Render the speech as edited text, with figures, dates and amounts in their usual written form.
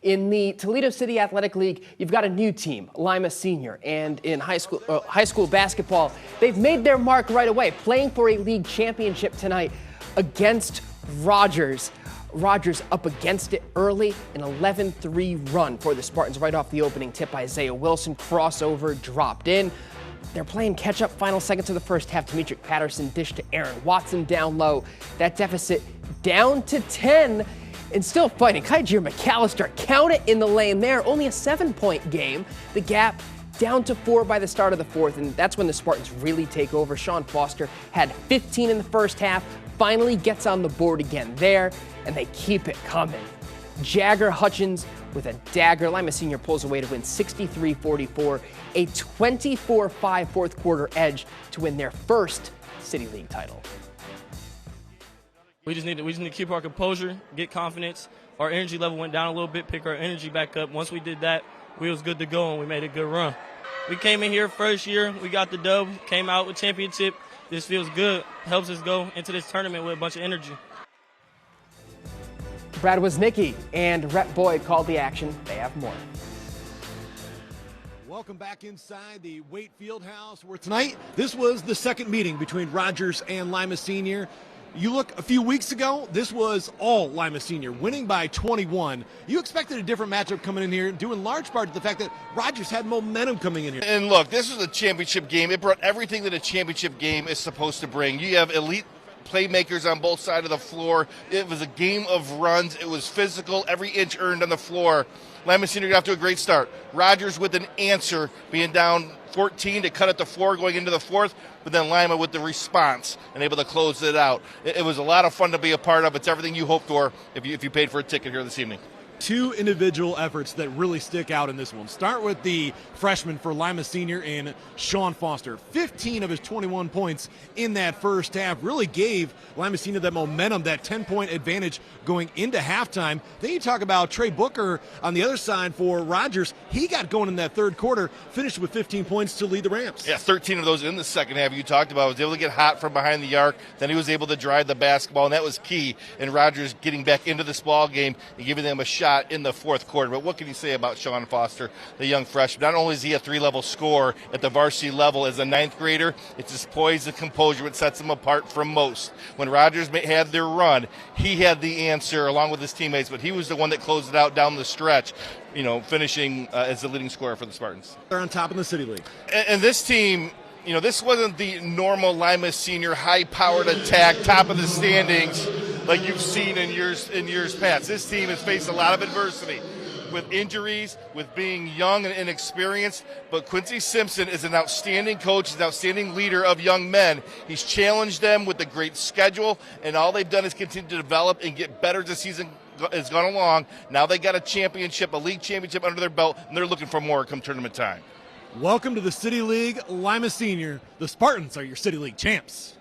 In the Toledo City Athletic League, you've got a new team, Lima Senior, and in high school basketball, they've made their mark right away, playing for a league championship tonight against Rogers. Rogers up against it early, an 11-3 run for the Spartans right off the opening tip. Isaiah Wilson crossover dropped in. They're playing catch-up final seconds of the first half. Demetric Patterson dished to Aaron Watson down low. That deficit down to 10 and still fighting. Kygir McAllister, count it in the lane there. Only a 7-point game. The gap down to 4 by the start of the fourth, and that's when the Spartans really take over. Sean Foster had 15 in the first half, finally gets on the board again there, and they keep it coming. Jagger Hutchins with a dagger. Lima Senior pulls away to win 63-44, a 24-5 fourth quarter edge to win their first City League title. We just need to keep our composure, get confidence. Our energy level went down a little bit, pick our energy back up. Once we did that, we was good to go and we made a good run. We came in here first year, we got the dub, came out with championship. This feels good, helps us go into this tournament with a bunch of energy. Brad Woznicki and Rhett Boyd called the action. They have more. Welcome back inside the Waite Fieldhouse, where tonight this was the second meeting between Rogers and Lima Senior. You look a few weeks ago, this was all Lima Senior, winning by 21. You expected a different matchup coming in here, due in large part to the fact that Rogers had momentum coming in here. And look, this was a championship game. It brought everything that a championship game is supposed to bring. You have elite playmakers on both sides of the floor. It was a game of runs. It was physical, every inch earned on the floor. Lima Senior got off to a great start. Rogers with an answer, being down 14 to cut at the 4 going into the fourth, but then Lima with the response and able to close it out. It was a lot of fun to be a part of. It's everything you hoped for if you paid for a ticket here this evening. Two individual efforts that really stick out in this one. Start with the freshman for Lima Senior and Sean Foster. 15 of his 21 points in that first half really gave Lima Senior that momentum, that 10-point advantage going into halftime. Then you talk about Trey Booker on the other side for Rogers. He got going in that third quarter, finished with 15 points to lead the Rams. Yeah, 13 of those in the second half you talked about. Was able to get hot from behind the arc. Then he was able to drive the basketball, and that was key in Rogers getting back into this ball game and giving them a shot in the fourth quarter. But what can you say about Sean Foster, the young freshman? Not only is he a 3-level scorer at the varsity level as a 9th grader, it's his poise and composure that sets him apart from most. When Rogers had their run, he had the answer along with his teammates, but he was the one that closed it out down the stretch, finishing as the leading scorer for the Spartans. They're on top in the City League. And this team, this wasn't the normal Lima Senior high-powered attack, top of the standings, like you've seen in years past. This team has faced a lot of adversity with injuries, with being young and inexperienced, but Quincy Simpson is an outstanding coach, he's an outstanding leader of young men. He's challenged them with a great schedule, and all they've done is continue to develop and get better as the season has gone along. Now they got a championship, a league championship under their belt, and they're looking for more come tournament time. Welcome to the City League, Lima Senior. The Spartans are your City League champs.